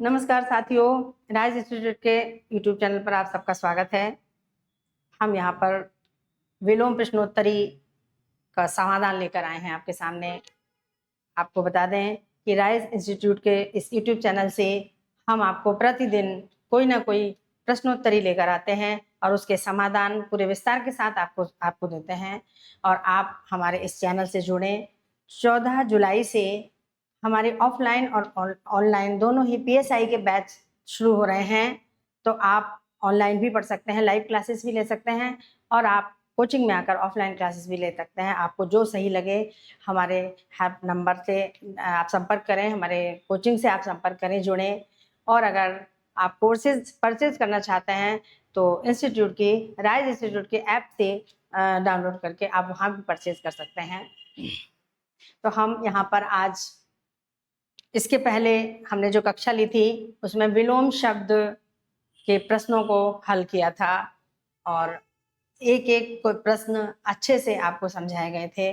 नमस्कार साथियों, rise institute के यूट्यूब चैनल पर आप सबका स्वागत है। हम यहाँ पर विलोम प्रश्नोत्तरी का समाधान लेकर आए हैं आपके सामने। आपको बता दें कि राइज इंस्टीट्यूट के इस यूट्यूब चैनल से हम आपको प्रतिदिन कोई ना कोई प्रश्नोत्तरी लेकर आते हैं और उसके समाधान पूरे विस्तार के साथ आपको देते हैं। और आप हमारे इस चैनल से जुड़ें। 14 जुलाई से हमारे ऑफलाइन और ऑनलाइन दोनों ही पीएसआई के बैच शुरू हो रहे हैं। तो आप ऑनलाइन भी पढ़ सकते हैं, लाइव क्लासेस भी ले सकते हैं और आप कोचिंग में आकर ऑफलाइन क्लासेस भी ले सकते हैं। आपको जो सही लगे हमारे हेल्प नंबर से आप संपर्क करें, हमारे कोचिंग से आप संपर्क करें, जुड़ें। और अगर आप कोर्सेज परचेज करना चाहते हैं तो राइज इंस्टीट्यूट के ऐप से डाउनलोड करके आप वहाँ भी परचेज कर सकते हैं। तो हम यहाँ पर आज इसके पहले हमने जो कक्षा ली थी उसमें विलोम शब्द के प्रश्नों को हल किया था और एक एक प्रश्न अच्छे से आपको समझाए गए थे।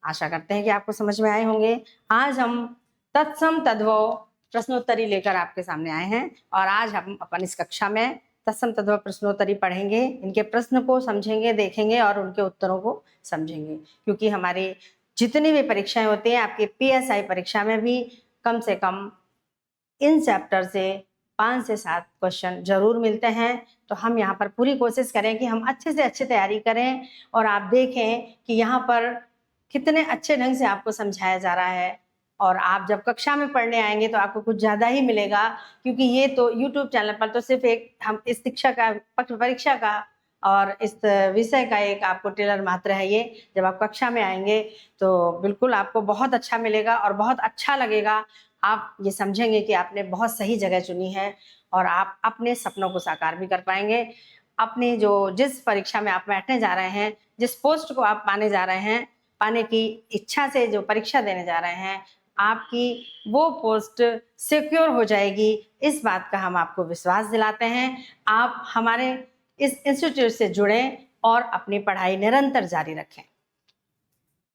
आशा करते हैं कि आपको समझ में आए होंगे। आज हम तत्सम तद्भव प्रश्नोत्तरी लेकर आपके सामने आए हैं और आज हम अपन इस कक्षा में तत्सम तद्भव प्रश्नोत्तरी पढ़ेंगे, इनके प्रश्न को समझेंगे, देखेंगे और उनके उत्तरों को समझेंगे। क्योंकि हमारी जितनी भी परीक्षाएं होती हैं, आपकी पीएसआई परीक्षा में भी कम से कम इन चैप्टर से 5 से 7 क्वेश्चन जरूर मिलते हैं। तो हम यहाँ पर पूरी कोशिश करें कि हम अच्छे से अच्छे तैयारी करें और आप देखें कि यहाँ पर कितने अच्छे ढंग से आपको समझाया जा रहा है। और आप जब कक्षा में पढ़ने आएंगे तो आपको कुछ ज़्यादा ही मिलेगा, क्योंकि ये तो यूट्यूब चैनल पर तो सिर्फ एक हम इस शिक्षा का परीक्षा का और इस विषय का एक आपको ट्रेलर मात्र है। ये जब आप कक्षा में आएंगे तो बिल्कुल आपको बहुत अच्छा मिलेगा और बहुत अच्छा लगेगा। आप ये समझेंगे कि आपने बहुत सही जगह चुनी है और आप अपने सपनों को साकार भी कर पाएंगे। अपनी जिस परीक्षा में आप बैठने जा रहे हैं, जिस पोस्ट को आप पाने जा रहे हैं, पाने की इच्छा से जो परीक्षा देने जा रहे हैं, आपकी वो पोस्ट सिक्योर हो जाएगी, इस बात का हम आपको विश्वास दिलाते हैं। आप हमारे इस इंस्टीट्यूट से जुड़ें और अपनी पढ़ाई निरंतर जारी रखें।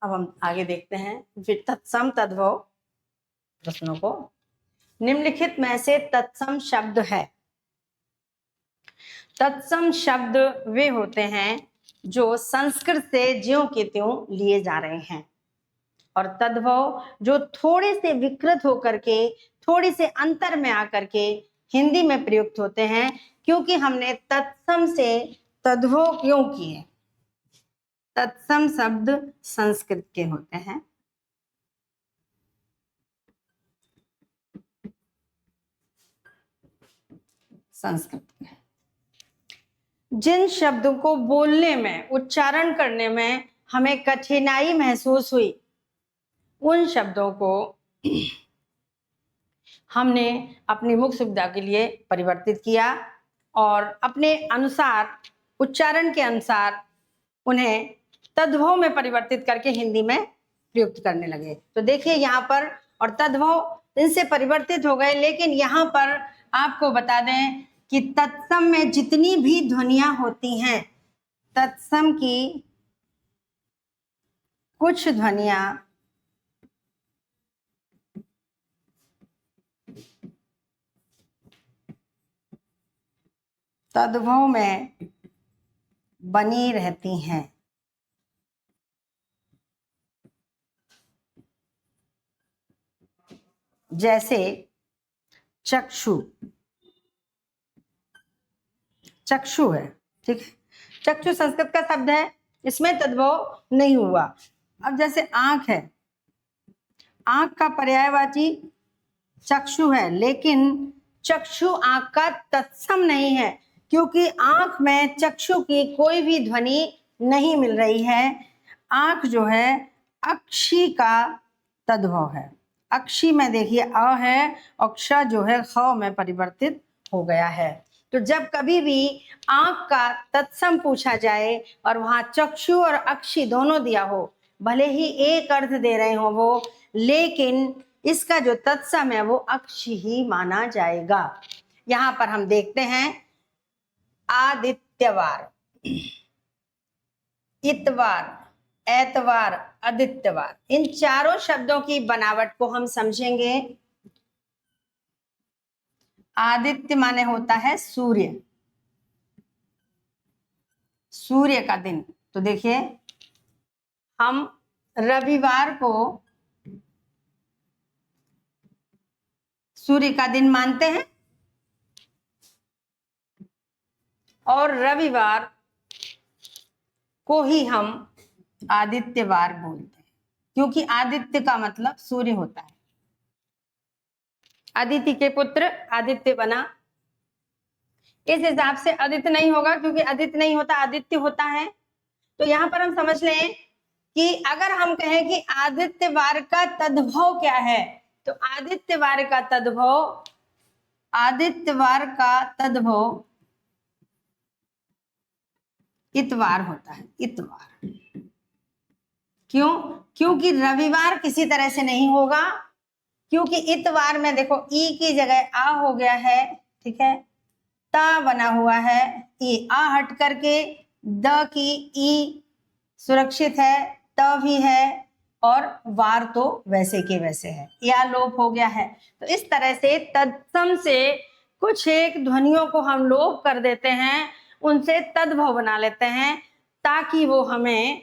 अब हम आगे देखते हैं फिर तत्सम तद्भव प्रश्नों को। निम्नलिखित में से तत्सम शब्द है। तत्सम शब्द वे होते हैं जो संस्कृत से ज्यों के त्यों लिए जा रहे हैं, और तद्भव जो थोड़े से विकृत होकर के, थोड़ी से अंतर में आकर के हिंदी में प्रयुक्त होते हैं। क्योंकि हमने तत्सम से तद्भव क्यों किए? तत्सम शब्द संस्कृत के होते हैं। संस्कृत में जिन शब्दों को बोलने में, उच्चारण करने में हमें कठिनाई महसूस हुई, उन शब्दों को हमने अपनी मुख्य सुविधा के लिए परिवर्तित किया और अपने अनुसार, उच्चारण के अनुसार उन्हें तद्भव में परिवर्तित करके हिंदी में प्रयुक्त करने लगे। तो देखिए यहाँ पर, और तद्भव इनसे परिवर्तित हो गए। लेकिन यहाँ पर आपको बता दें कि तत्सम में जितनी भी ध्वनियां होती हैं, तत्सम की कुछ ध्वनियां तद्भव में बनी रहती हैं। जैसे चक्षु, चक्षु है, ठीक है, चक्षु संस्कृत का शब्द है, इसमें तद्भव नहीं हुआ। अब जैसे आंख है, आंख का पर्यायवाची चक्षु है, लेकिन चक्षु आंख का तत्सम नहीं है, क्योंकि आंख में चक्षु की कोई भी ध्वनि नहीं मिल रही है। आंख जो है अक्षी का तद्भव है। अक्षी में देखिए अ है, अक्ष जो है ख में परिवर्तित हो गया है। तो जब कभी भी आंख का तत्सम पूछा जाए और वहां चक्षु और अक्षी दोनों दिया हो, भले ही एक अर्थ दे रहे हो वो, लेकिन इसका जो तत्सम है वो अक्षी ही माना जाएगा। यहां पर हम देखते हैं आदित्यवार, इतवार, एतवार, आदित्यवार, इन चारों शब्दों की बनावट को हम समझेंगे। आदित्य माने होता है सूर्य, सूर्य का दिन। तो देखिए हम रविवार को सूर्य का दिन मानते हैं और रविवार को ही हम आदित्यवार बोलते हैं, क्योंकि आदित्य का मतलब सूर्य होता है। अदिति के पुत्र आदित्य बना, इस हिसाब से आदित्य नहीं होगा, क्योंकि आदित्य नहीं होता, आदित्य होता है। तो यहां पर हम समझ लें कि अगर हम कहें कि आदित्यवार का तद्भव क्या है, तो आदित्यवार का तद्भव, आदित्यवार का तद्भव इतवार होता है, इतवार। क्यों? क्योंकि रविवार किसी तरह से नहीं होगा, क्योंकि इतवार में देखो ई की जगह आ हो गया है, ठीक है, ता बना हुआ है, ई आ हट करके द की ई सुरक्षित है, त भी है, और वार तो वैसे के वैसे है, या लोप हो गया है। तो इस तरह से तत्सम से कुछ एक ध्वनियों को हम लोप कर देते हैं, उनसे तद्भव बना लेते हैं ताकि वो हमें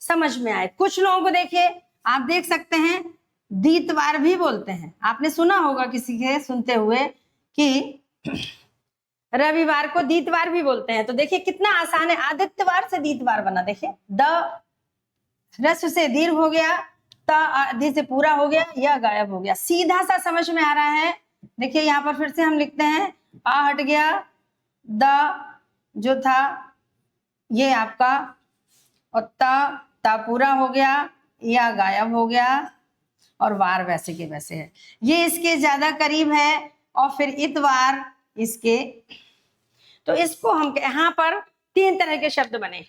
समझ में आए। कुछ लोगों को देखिए, आप देख सकते हैं दीतवार भी बोलते हैं, आपने सुना होगा किसी के सुनते हुए कि रविवार को दीतवार भी बोलते हैं। तो देखिए कितना आसान है, आदित्यवार से दीतवार बना। देखिए द रस्व से दीर्घ हो गया, त आदि से पूरा हो गया, यह गायब हो गया, सीधा सा समझ में आ रहा है। देखिए यहाँ पर फिर से हम लिखते हैं, आ हट गया, द जो था ये आपका, और ता पूरा हो गया, या गायब हो गया, और वार वैसे के वैसे है, ये इसके ज्यादा करीब है, और फिर इतवार इसके। तो इसको हम यहाँ पर तीन तरह के शब्द बने।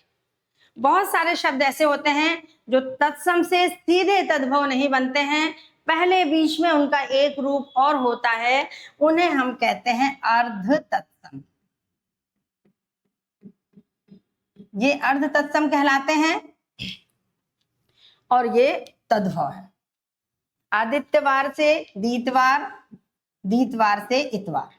बहुत सारे शब्द ऐसे होते हैं जो तत्सम से सीधे तद्भव नहीं बनते हैं, पहले बीच में उनका एक रूप और होता है, उन्हें हम कहते हैं अर्ध तत्सम। ये अर्ध तत्सम कहलाते हैं और ये तद्भव है। आदित्यवार से दीतवार, दीतवार से इतवार।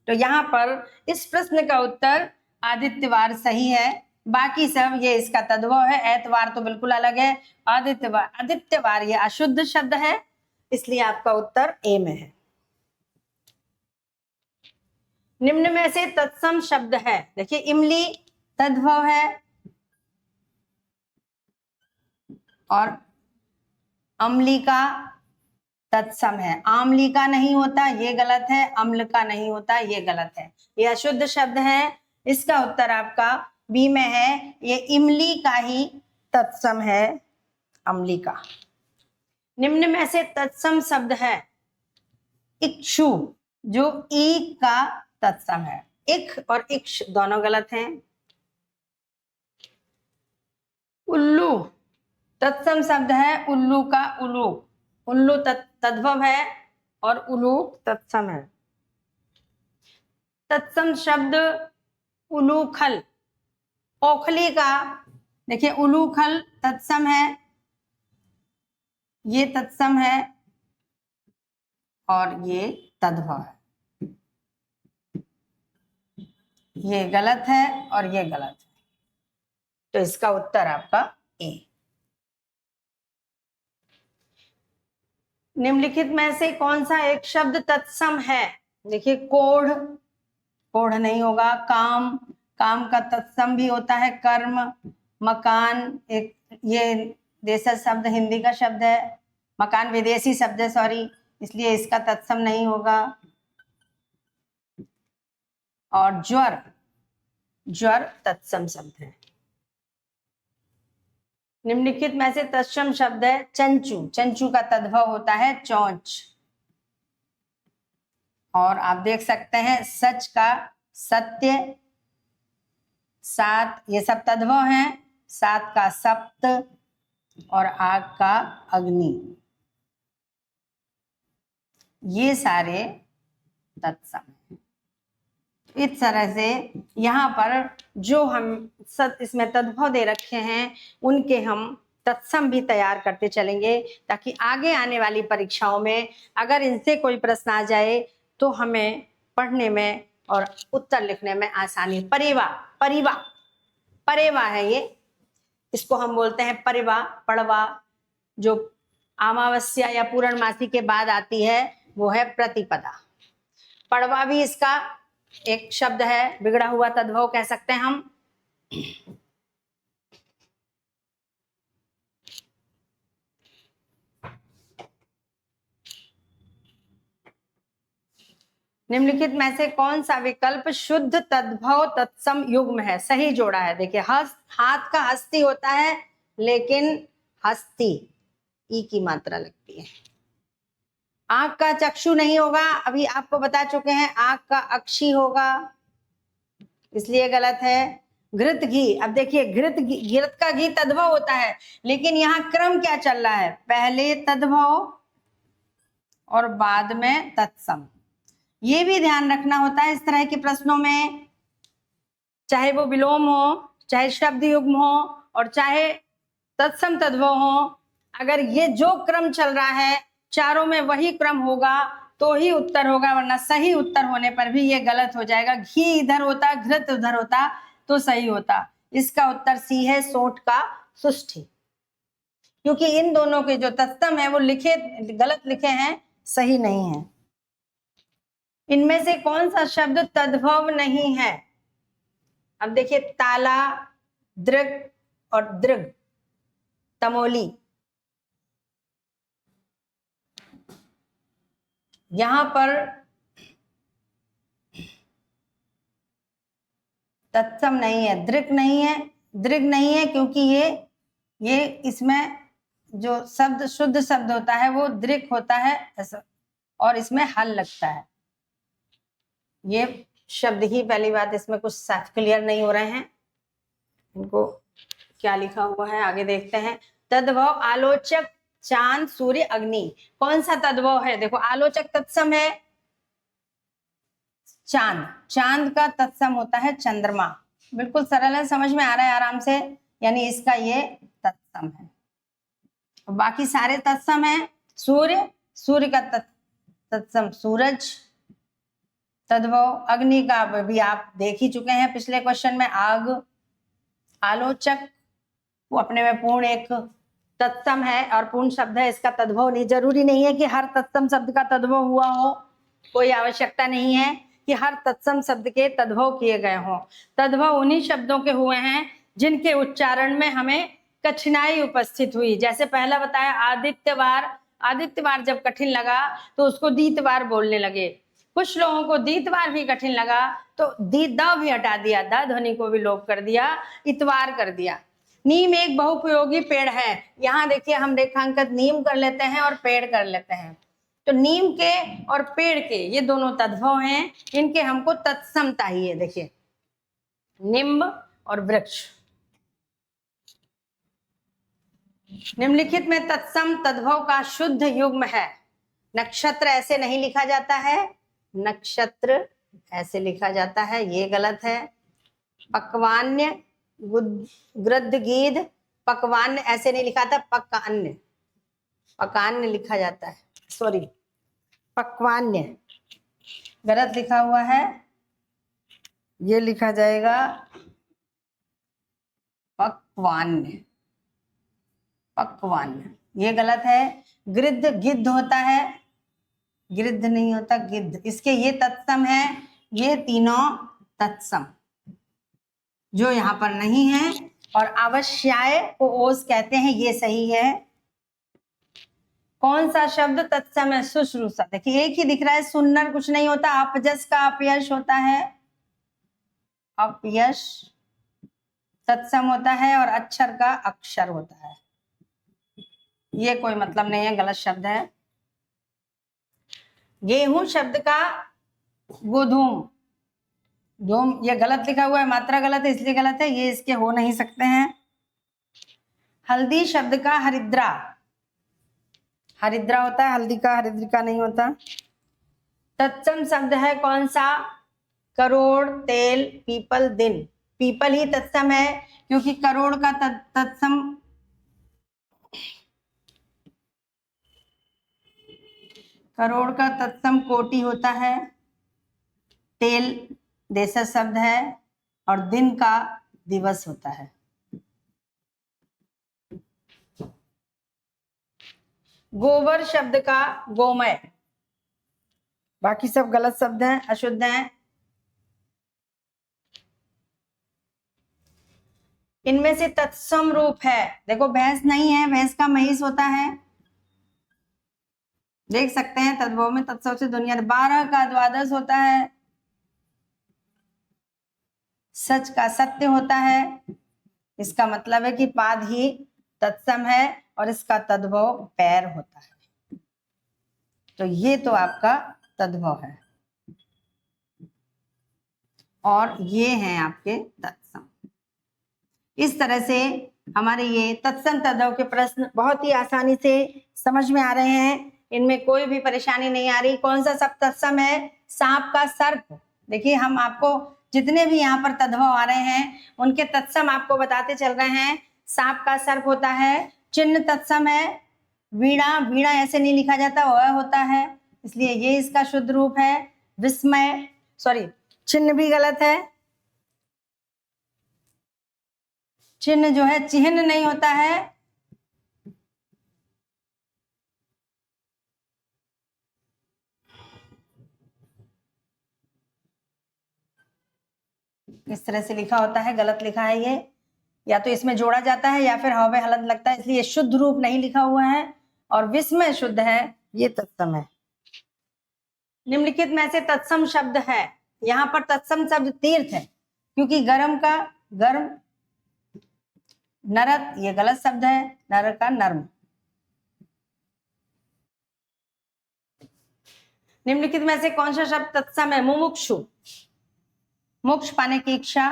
तो यहाँ पर इस प्रश्न का उत्तर आदित्यवार सही है, बाकी सब ये इसका तद्भव है। ऐतवार तो बिल्कुल अलग है। आदित्यवार, आदित्यवार ये अशुद्ध शब्द है, इसलिए आपका उत्तर ए में है। निम्न में से तत्सम शब्द है, देखिए इमली तद्भव है और अम्ली का तत्सम है। आमली का नहीं होता, ये गलत है, अम्ल का नहीं होता, ये गलत है, ये अशुद्ध शब्द है। इसका उत्तर आपका बी में है, ये इमली का ही तत्सम है, अम्ली का। निम्न में से तत्सम शब्द है इक्षु, जो ई का तत्सम है। इख और इक्ष दोनों गलत हैं। उल्लू तत्सम शब्द है, उल्लू का उलूक, उल्लू तद्भव है और उलूक तत्सम है। तत्सम शब्द उलूखल, ओखली का, देखिए उलूखल तत्सम है, ये तत्सम है और ये तद्भव है। ये गलत है और ये गलत है, तो इसका उत्तर आपका ए। निम्नलिखित में से कौन सा एक शब्द तत्सम है? देखिए कोढ़, कोढ़ नहीं होगा। काम, काम का तत्सम भी होता है कर्म। मकान, एक ये देशज शब्द हिंदी का शब्द है, मकान विदेशी शब्द है, सॉरी, इसलिए इसका तत्सम नहीं होगा। और ज्वर, ज्वर तत्सम शब्द है। निम्नलिखित में से तत्सम शब्द है चंचू, चंचू का तद्भव होता है चौंच। और आप देख सकते हैं सच का सत्य, सात, ये सब तद्भव हैं। सात का सप्त और आग का अग्नि, ये सारे तत्सम हैं। इस तरह से यहाँ पर जो हम सब इसमें तद्भव दे रखे हैं उनके हम तत्सम भी तैयार करते चलेंगे, ताकि आगे आने वाली परीक्षाओं में अगर इनसे कोई प्रश्न आ जाए तो हमें पढ़ने में और उत्तर लिखने में आसानी। परेवा, परिवा, परेवा है ये, इसको हम बोलते हैं परेवा, पड़वा। जो अमावस्या या पूर्णमासी के बाद आती है वो है प्रतिपदा। पड़वा भी इसका एक शब्द है, बिगड़ा हुआ तद्भव कह सकते हैं हम। निम्नलिखित में से कौन सा विकल्प शुद्ध तद्भव तत्सम युग्म है? सही जोड़ा है। देखिए, हाथ का हस्ती होता है, लेकिन हस्ती ई की मात्रा लगती है। आंख का चक्षु नहीं होगा, अभी आपको बता चुके हैं। आंख का अक्षी होगा, इसलिए गलत है। घृत घी, अब देखिए घृत का घी तद्भव होता है, लेकिन यहाँ क्रम क्या चल रहा है? पहले तद्भव और बाद में तत्सम। ये भी ध्यान रखना होता है इस तरह के प्रश्नों में, चाहे वो विलोम हो, चाहे शब्द युग्म हो, और चाहे तत्सम तद्भव हो। अगर ये जो क्रम चल रहा है चारों में वही क्रम होगा तो ही उत्तर होगा, वरना सही उत्तर होने पर भी ये गलत हो जाएगा। घी इधर होता, घृत उधर होता तो सही होता। इसका उत्तर सी है, सोंठ का सुष्ठी। क्योंकि इन दोनों के जो तत्सम है वो लिखे गलत लिखे हैं, सही नहीं है। इनमें से कौन सा शब्द तद्भव नहीं है? अब देखिए, ताला, दृग और दृग, तमोली, यहां पर तत्सम नहीं है, दृग नहीं है। दृग नहीं है क्योंकि ये इसमें जो शब्द शुद्ध शब्द होता है वो दृग होता है, और इसमें हल लगता है। ये शब्द ही पहली बात इसमें कुछ साफ क्लियर नहीं हो रहे हैं। इनको क्या लिखा हुआ है आगे देखते हैं। तद्भव आलोचक, चांद, सूर्य, अग्नि, कौन सा तद्भव है? देखो, आलोचक तत्सम है चांद, चांद का तत्सम होता है चंद्रमा। बिल्कुल सरल है, समझ में आ रहा है आराम से, यानी इसका ये तत्सम है। बाकी सारे तत्सम है। सूर्य, सूर्य का तत्सम सूरज तद्भव। अग्नि का भी आप देख ही चुके हैं पिछले क्वेश्चन में, आग। आलोचक वो अपने में पूर्ण एक तत्सम है और पूर्ण शब्द है, इसका तद्भव नहीं। जरूरी नहीं है कि हर तत्सम शब्द का तद्भव हुआ हो, कोई आवश्यकता नहीं है कि हर तत्सम शब्द के तद्भव किए गए हों। तद्भव उन्हीं शब्दों के हुए हैं जिनके उच्चारण में हमें कठिनाई उपस्थित हुई। जैसे पहला बताया, आदित्यवार। आदित्यवार जब कठिन लगा तो उसको दीतवार बोलने लगे। कुछ लोगों को दीतवार भी कठिन लगा तो द भी हटा दिया, द ध्वनि को भी लोप कर दिया, इतवार कर दिया। नीम एक बहुपयोगी पेड़ है। यहाँ देखिए, हम रेखांकित नीम कर लेते हैं और पेड़ कर लेते हैं। तो नीम के और पेड़ के ये दोनों तद्भव हैं, इनके हमको तत्सम चाहिए। देखिए, निम्ब और वृक्ष। निम्नलिखित में तत्सम तद्भव का शुद्ध युग्म है। नक्षत्र ऐसे नहीं लिखा जाता है, नक्षत्र ऐसे लिखा जाता है, ये गलत है। पक्वान्य, गृद्ध, गीध, पकवान्य ऐसे नहीं लिखा था, पकान्य, पकान्य लिखा जाता है, सॉरी, पक्वान्य गलत लिखा हुआ है, ये लिखा जाएगा पक्वान्य, पक्वान्य, ये गलत है। गृद्ध, गिद्ध होता है, गृद्ध नहीं होता, गिद्ध। इसके ये तत्सम है, ये तीनों तत्सम जो यहाँ पर नहीं है। और आवश्याय को ओस कहते हैं, ये सही है। कौन सा शब्द तत्सम है? शुश्रूषा। देखिए, एक ही दिख रहा है, सुन्नर कुछ नहीं होता। अपजस का अपयश होता है, अपयश तत्सम होता है, और अक्षर का अक्षर होता है, ये कोई मतलब नहीं है, गलत शब्द है। गेहूं शब्द का गोधूम, धूम, ये गलत लिखा हुआ है, मात्रा गलत है इसलिए गलत है, ये इसके हो नहीं सकते हैं। हल्दी शब्द का हरिद्रा, हरिद्रा होता है, हल्दी का हरिद्रिका नहीं होता। तत्सम शब्द है कौन सा? करोड़, तेल, पीपल, दिन। पीपल ही तत्सम है क्योंकि करोड़ का तत्सम करोड़ का तत्सम कोटि होता है। तेल देशज शब्द है और दिन का दिवस होता है। गोबर शब्द का गोमय, बाकी सब गलत शब्द हैं, अशुद्ध हैं। इनमें से तत्सम रूप है, देखो भैंस नहीं है, भैंस का महिष होता है, देख सकते हैं तद्भव में तत्सम से दुनिया। 12 का द्वादश होता है, सच का सत्य होता है, इसका मतलब है कि पाद ही तत्सम है और इसका तद्भव पैर होता है। तो ये तो आपका तद्भव है और ये हैं आपके तत्सम। इस तरह से हमारे ये तत्सम तद्भव के प्रश्न बहुत ही आसानी से समझ में आ रहे हैं, इनमें कोई भी परेशानी नहीं आ रही। कौन सा सब तत्सम है? सांप का सर्प। देखिए हम आपको जितने भी यहाँ पर तद्भव आ रहे हैं उनके तत्सम आपको बताते चल रहे हैं। सांप का सर्प होता है, चिन्ह तत्सम है, वीणा, वीणा ऐसे नहीं लिखा जाता, वह होता है, इसलिए ये इसका शुद्ध रूप है। विस्मय, सॉरी चिन्ह भी गलत है, चिन्ह जो है चिन्ह नहीं होता है, इस तरह से लिखा होता है, गलत लिखा है ये, या तो इसमें जोड़ा जाता है या फिर हवे हलंत लगता है, इसलिए शुद्ध रूप नहीं लिखा हुआ है। और विस्मय शुद्ध है, ये तत्सम है। निम्नलिखित में से तत्सम शब्द है, यहाँ पर तत्सम शब्द तीर्थ है क्योंकि गर्म का गर्म, नरक ये गलत शब्द है, नरक का नर्म। निम्नलिखित में से कौन सा शब्द तत्सम है? मुमुक्षु, मोक्ष पाने की इच्छा।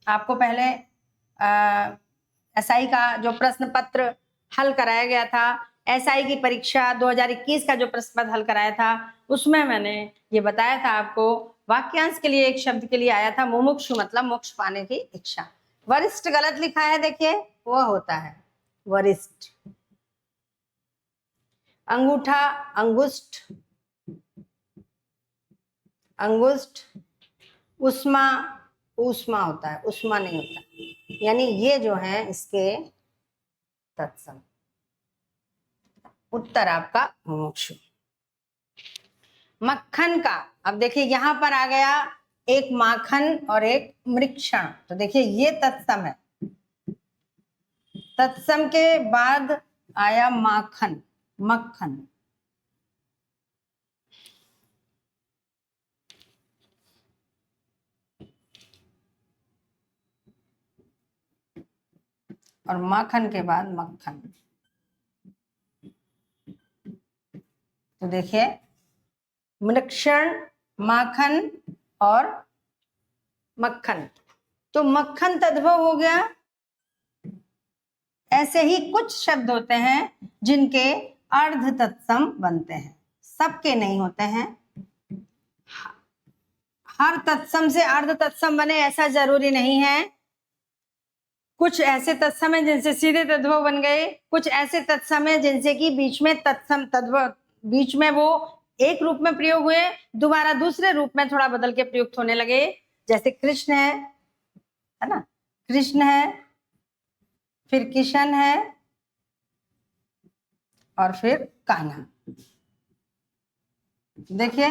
आपको पहले एसआई का जो प्रश्न पत्र हल कराया गया था, एसआई की परीक्षा 2021 का जो प्रश्न पत्र हल कराया था, उसमें मैंने ये बताया था आपको, वाक्यांश के लिए एक शब्द के लिए आया था मुमुक्षु, मतलब मोक्ष पाने की इच्छा। वरिष्ठ गलत लिखा है, देखिए वो होता है वरिष्ठ। अंगूठा, अंगुष्ठ, अंगुष्ठ। उष्मा, ऊष्मा होता है, उष्मा नहीं होता, यानी ये जो है इसके तत्सम। उत्तर आपका मुमुक्षु। मक्खन का, अब देखिए यहां पर आ गया एक माखन और एक मृक्षण, तो देखिए ये तत्सम है। तत्सम के बाद आया माखन, मक्खन। और माखन के बाद मक्खन। तो देखिए मृक्षण, माखन और मक्खन, तो मक्खन तद्भव हो गया। ऐसे ही कुछ शब्द होते हैं जिनके अर्ध तत्सम बनते हैं, सबके नहीं होते हैं। हर तत्सम से अर्ध तत्सम बने ऐसा जरूरी नहीं है। कुछ ऐसे तत्सम है जिनसे सीधे तद्भव बन गए, कुछ ऐसे तत्सम है जिनसे कि बीच में तत्सम तद्भव, बीच में वो एक रूप में प्रयोग हुए, दोबारा दूसरे रूप में थोड़ा बदल के प्रयुक्त होने लगे। जैसे कृष्ण है ना, कृष्ण है, फिर किशन है और फिर कान्हा। देखिए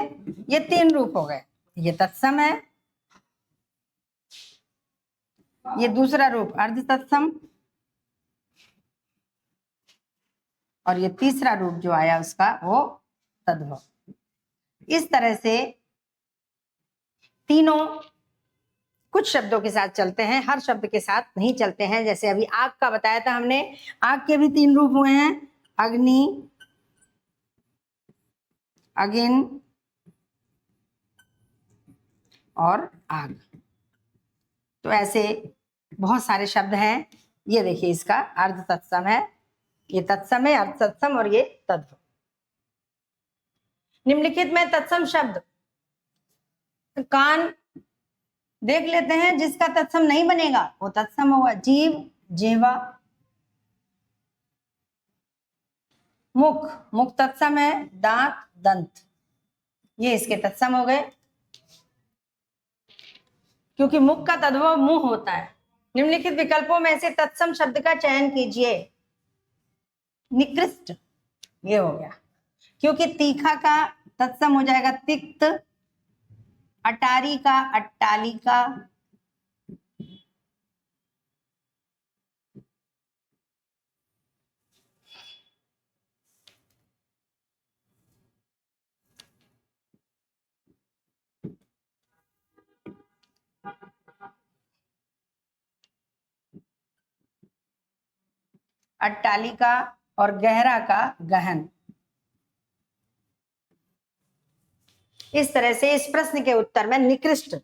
ये 3 रूप हो गए, ये तत्सम है, ये दूसरा रूप अर्ध तत्सम, और ये तीसरा रूप जो आया उसका वो तद्भव। इस तरह से तीनों कुछ शब्दों के साथ चलते हैं, हर शब्द के साथ नहीं चलते हैं। जैसे अभी आग का बताया था हमने, आग के भी 3 रूप हुए हैं, अग्नि, अगिन और आग। तो ऐसे बहुत सारे शब्द हैं। ये देखिए इसका अर्ध तत्सम है, ये तत्सम है, अर्ध तत्सम, और ये तद्भव। निम्नलिखित में तत्सम शब्द, कान देख लेते हैं, जिसका तत्सम नहीं बनेगा वो तत्सम होगा। जीव, जिह्वा। मुख, मुख तत्सम है, दांत, दंत, ये इसके तत्सम हो गए। क्योंकि मुख का तद्भव मुंह होता है। निम्नलिखित विकल्पों में से तत्सम शब्द का चयन कीजिए। निकृष्ट, ये हो गया, क्योंकि तीखा का तत्सम हो जाएगा तिक्त, अटारी का अट्टालिका, अट्टालिका और गहरा का गहन। इस तरह से इस प्रश्न के उत्तर में निकृष्ट,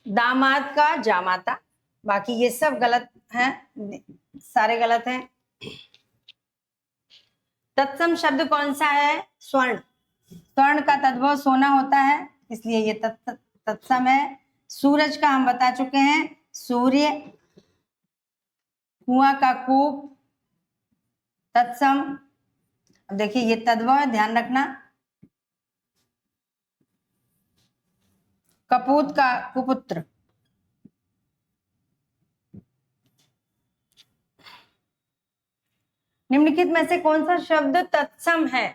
दामाद का जामाता, बाकी ये सब गलत हैं, सारे गलत हैं। तत्सम शब्द कौन सा है? स्वर्ण। स्वर्ण का तद्भव सोना होता है, इसलिए ये तत्सम है। सूरज का हम बता चुके हैं, सूर्य। कुआं का कूप, तत्सम। अब देखिए ये तद्भव है, ध्यान रखना। कपूत का कुपुत्र। निम्नलिखित में से कौन सा शब्द तत्सम है?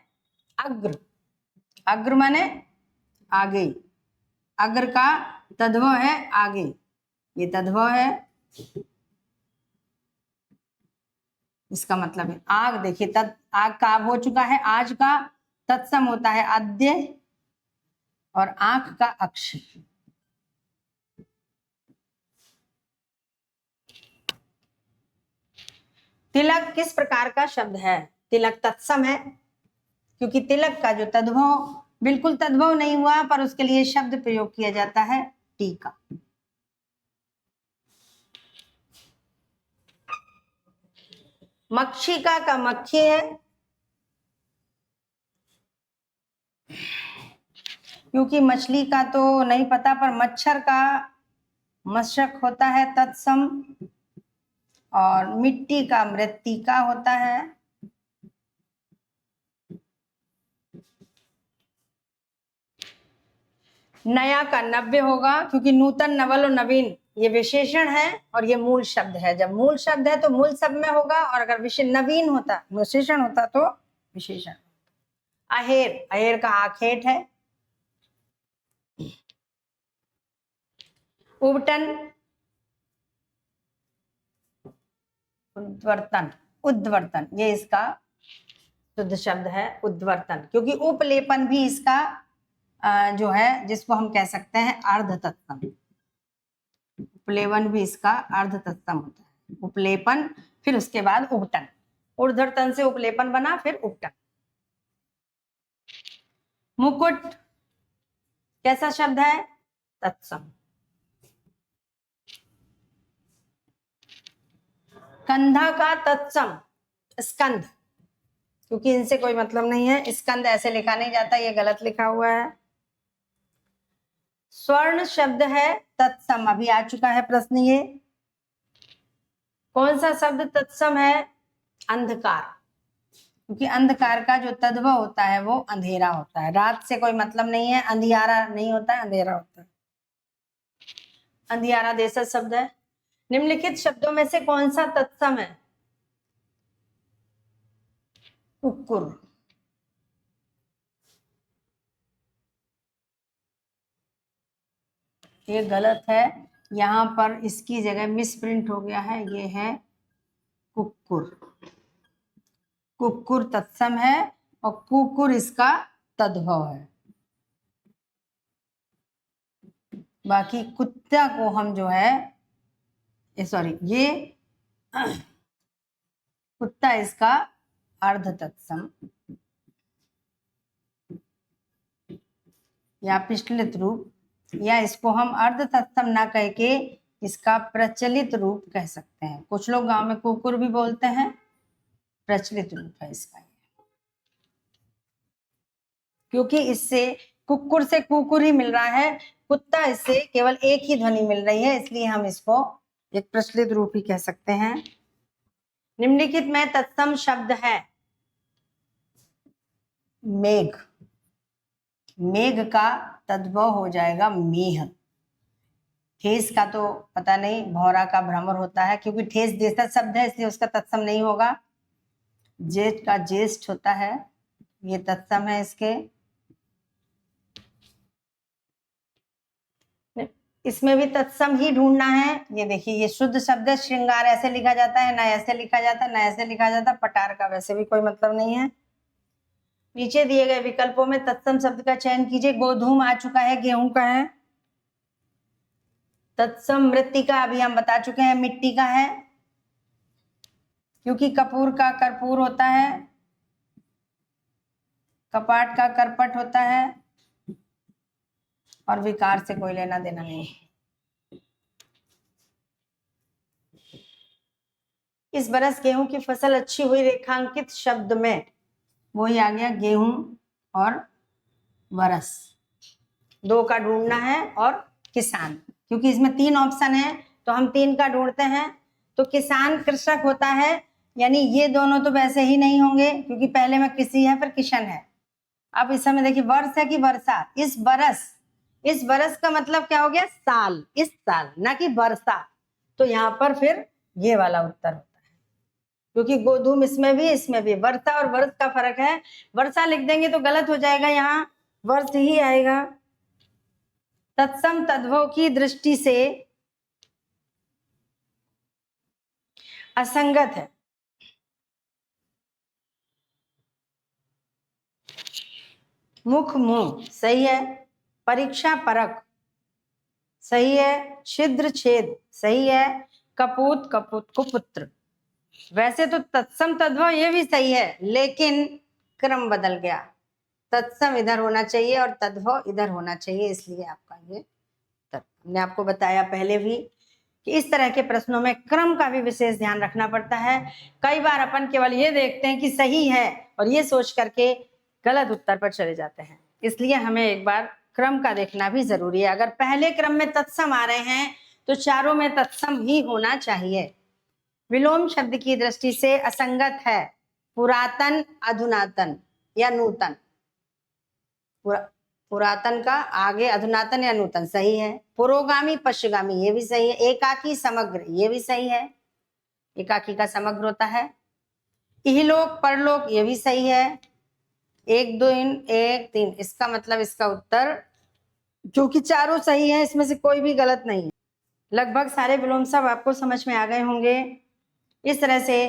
अग्र। अग्र माने आगे, अग्र का तद्भव है आगे, ये तद्भव है, इसका मतलब है आग। देखिए आग का हो चुका है, आज का तत्सम होता है अद्य, और आंख का अक्ष। तिलक किस प्रकार का शब्द है? तिलक तत्सम है, क्योंकि तिलक का जो तद्भव बिल्कुल तद्भव नहीं हुआ, पर उसके लिए शब्द प्रयोग किया जाता है टीका। मक्षिका का मक्खी है, क्योंकि मछली का तो नहीं पता, पर मच्छर का मशक होता है तत्सम, और मिट्टी का मृत्तिका होता है। नया का नव्य होगा, क्योंकि नूतन, नवल और नवीन ये विशेषण है और ये मूल शब्द है। जब मूल शब्द है तो मूल शब्द में होगा, और अगर नवीन होता, विशेषण होता तो विशेषण। अहेर, अहेर का आखेट है। उबटन, उद्वर्तन, उद्वर्तन, ये इसका शुद्ध शब्द है उद्वर्तन, क्योंकि उपलेपन भी इसका जो है, जिसको हम कह सकते हैं अर्ध तत्सम। उपलेपन भी इसका अर्ध तत्सम होता है। उपलेपन, फिर उसके बाद उबटन, ऊर्ध्वतन से उपलेपन बना, फिर उबटन। मुकुट कैसा शब्द है? तत्सम। कंधा का तत्सम स्कंध, क्योंकि इनसे कोई मतलब नहीं है, स्कंद ऐसे लिखा नहीं जाता, ये गलत लिखा हुआ है। स्वर्ण शब्द है तत्सम, अभी आ चुका है प्रश्न ये। कौन सा शब्द तत्सम है? अंधकार, क्योंकि अंधकार का जो तद्भव होता है वो अंधेरा होता है। रात से कोई मतलब नहीं है, अंधियारा नहीं होता है, अंधेरा होता है। अंधियारा देशज शब्द है। निम्नलिखित शब्दों में से कौन सा तत्सम है? कुक्कुर। ये गलत है, यहाँ पर इसकी जगह मिसप्रिंट हो गया है, ये है कुक्कुर। कुक्कुर तत्सम है और कुकुर इसका तद्भव है। बाकी कुत्ता को हम जो है, सॉरी, ये कुत्ता इसका अर्ध तत्सम या पिछलित रूप, या इसको हम अर्ध तत्सम ना कह के इसका प्रचलित रूप कह सकते हैं। कुछ लोग गांव में कुकुर भी बोलते हैं, प्रचलित रूप है इसका, क्योंकि इससे कुकुर से कुकुर ही मिल रहा है, कुत्ता इससे केवल एक ही ध्वनि मिल रही है, इसलिए हम इसको एक प्रचलित रूप ही कह सकते हैं। निम्नलिखित में तत्सम शब्द है मेघ। मेघ का तद्भव हो जाएगा मेह। ठेस का तो पता नहीं, भौरा का भ्रमर होता है, क्योंकि ठेस देशज शब्द है इसलिए उसका तत्सम नहीं होगा। जेठ का ज्येष्ठ होता है, ये तत्सम है इसके। इसमें भी तत्सम ही ढूंढना है। ये देखिए, ये शुद्ध शब्द है। श्रृंगार ऐसे लिखा जाता है, ना ऐसे लिखा जाता है, ना ऐसे लिखा जाता। पटार का वैसे भी कोई मतलब नहीं है। नीचे दिए गए विकल्पों में तत्सम शब्द का चयन कीजिए। गोधूम आ चुका है, गेहूं का है। तत्सम मृत्तिका अभी हम बता चुके हैं, मिट्टी का है, क्योंकि कपूर का कर्पूर होता है, कपाट का करपट होता है, और विकार से कोई लेना देना नहीं। इस बरस गेहूं की फसल अच्छी हुई, रेखांकित शब्द में वही आ गया, गेहूं और बरस। दो का ढूंढना है, और किसान, क्योंकि इसमें 3 ऑप्शन है तो हम 3 का ढूंढते हैं। तो किसान कृषक होता है, यानी ये दोनों तो वैसे ही नहीं होंगे, क्योंकि पहले में कृषि है फिर किशन है। अब इस समय देखिए, वर्ष है कि वर्षा। इस बरस का मतलब क्या हो गया, साल, इस साल, ना कि वर्षा। तो यहाँ पर फिर ये वाला उत्तर होता है, क्योंकि गोधूम इसमें भी वर्षा और वर्ष का फर्क है। वर्षा लिख देंगे तो गलत हो जाएगा, यहाँ वर्ष ही आएगा। तत्सम तद्भव की दृष्टि से असंगत है। मुख मुंह सही है, परीक्षा परक सही है, छिद्र छेद सही है, कपूत कपूत कुपुत्र। वैसे तो तत्सम तद्भव ये भी सही है, लेकिन क्रम बदल गया। तत्सम इधर होना चाहिए और तद्भव इधर होना चाहिए, इसलिए आपका ये हमने आपको बताया पहले भी कि इस तरह के प्रश्नों में क्रम का भी विशेष ध्यान रखना पड़ता है। कई बार अपन केवल ये देखते हैं कि सही है और ये सोच करके गलत उत्तर पर चले जाते हैं, इसलिए हमें एक बार क्रम का देखना भी जरूरी है। अगर पहले क्रम में तत्सम आ रहे हैं तो चारों में तत्सम ही होना चाहिए। विलोम शब्द की दृष्टि से असंगत है, पुरातन अधुनातन या नूतन। पुरातन का आगे अधुनातन या नूतन सही है। पुरोगामी पश्चिगामी ये भी सही है। एकाकी समग्र ये भी सही है, एकाकी का समग्र होता है। इहलोक परलोक ये भी सही है। 1 2 1 3 इसका मतलब इसका उत्तर, क्योंकि चारों सही है, इसमें से कोई भी गलत नहीं है। लगभग सारे विलोम सब आपको समझ में आ गए होंगे। इस तरह से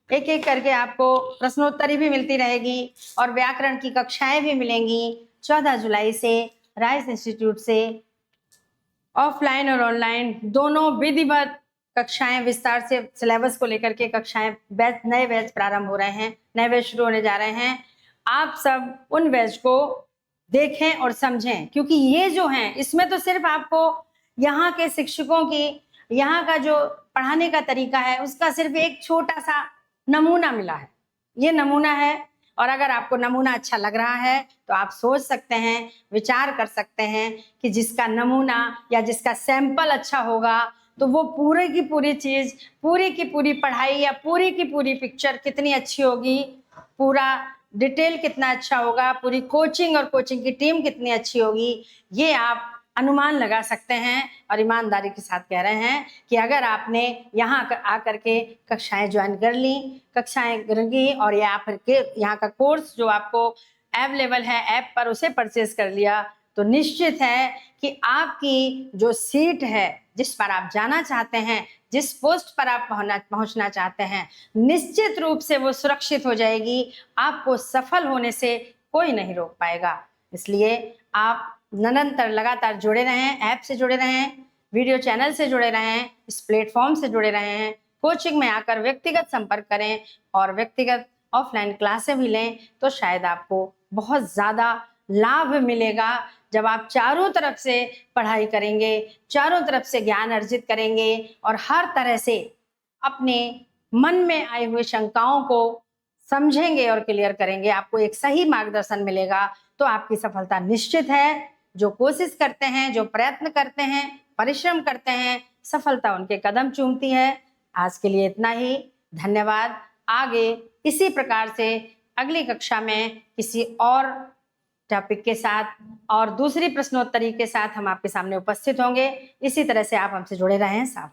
एक एक करके आपको प्रश्नोत्तरी भी मिलती रहेगी और व्याकरण की कक्षाएं भी मिलेंगी। 14 जुलाई से राइस इंस्टीट्यूट से ऑफलाइन और ऑनलाइन दोनों विधिवत कक्षाएं विस्तार से सिलेबस को लेकर के कक्षाएं नए बैच प्रारंभ हो रहे हैं, नए बैच शुरू होने जा रहे हैं। आप सब उन बैच को देखें और समझें, क्योंकि ये जो हैं इसमें तो सिर्फ आपको यहाँ के शिक्षकों की, यहाँ का जो पढ़ाने का तरीका है उसका सिर्फ एक छोटा सा नमूना मिला है। ये नमूना है, और अगर आपको नमूना अच्छा लग रहा है तो आप सोच सकते हैं, विचार कर सकते हैं कि जिसका नमूना या जिसका सैंपल अच्छा होगा तो वो पूरी की पूरी चीज, पूरी की पूरी पढ़ाई या पूरी की पूरी पिक्चर कितनी अच्छी होगी, पूरा डिटेल कितना अच्छा होगा, पूरी कोचिंग और कोचिंग की टीम कितनी अच्छी होगी, ये आप अनुमान लगा सकते हैं। और ईमानदारी के साथ कह रहे हैं कि अगर आपने यहाँ आकर के कक्षाएं ज्वाइन कर ली, कक्षाएं करेंगी और या फिर के यहाँ का कोर्स जो आपको अवेलेबल है ऐप पर उसे परचेज कर लिया, तो निश्चित है कि आपकी जो सीट है, जिस पर आप जाना चाहते हैं, जिस पोस्ट पर आप पहुंचना चाहते हैं, निश्चित रूप से वो सुरक्षित हो जाएगी। आपको सफल होने से कोई नहीं रोक पाएगा। इसलिए आप निरंतर लगातार जुड़े रहें, ऐप से जुड़े रहें, वीडियो चैनल से जुड़े रहें, इस प्लेटफॉर्म से जुड़े रहें, कोचिंग में आकर व्यक्तिगत संपर्क करें और व्यक्तिगत ऑफलाइन क्लासें भी लें, तो शायद आपको बहुत ज़्यादा लाभ मिलेगा। जब आप चारों तरफ से पढ़ाई करेंगे, चारों तरफ से ज्ञान अर्जित करेंगे और हर तरह से अपने मन में आए हुए शंकाओं को समझेंगे और क्लियर करेंगे, आपको एक सही मार्गदर्शन मिलेगा, तो आपकी सफलता निश्चित है। जो कोशिश करते हैं, जो प्रयत्न करते हैं, परिश्रम करते हैं, सफलता उनके कदम चूमती है। आज के लिए इतना ही, धन्यवाद। आगे इसी प्रकार से अगली कक्षा में किसी और टॉपिक के साथ और दूसरी प्रश्नोत्तरी के साथ हम आपके सामने उपस्थित होंगे। इसी तरह से आप हमसे जुड़े रहें। साहब।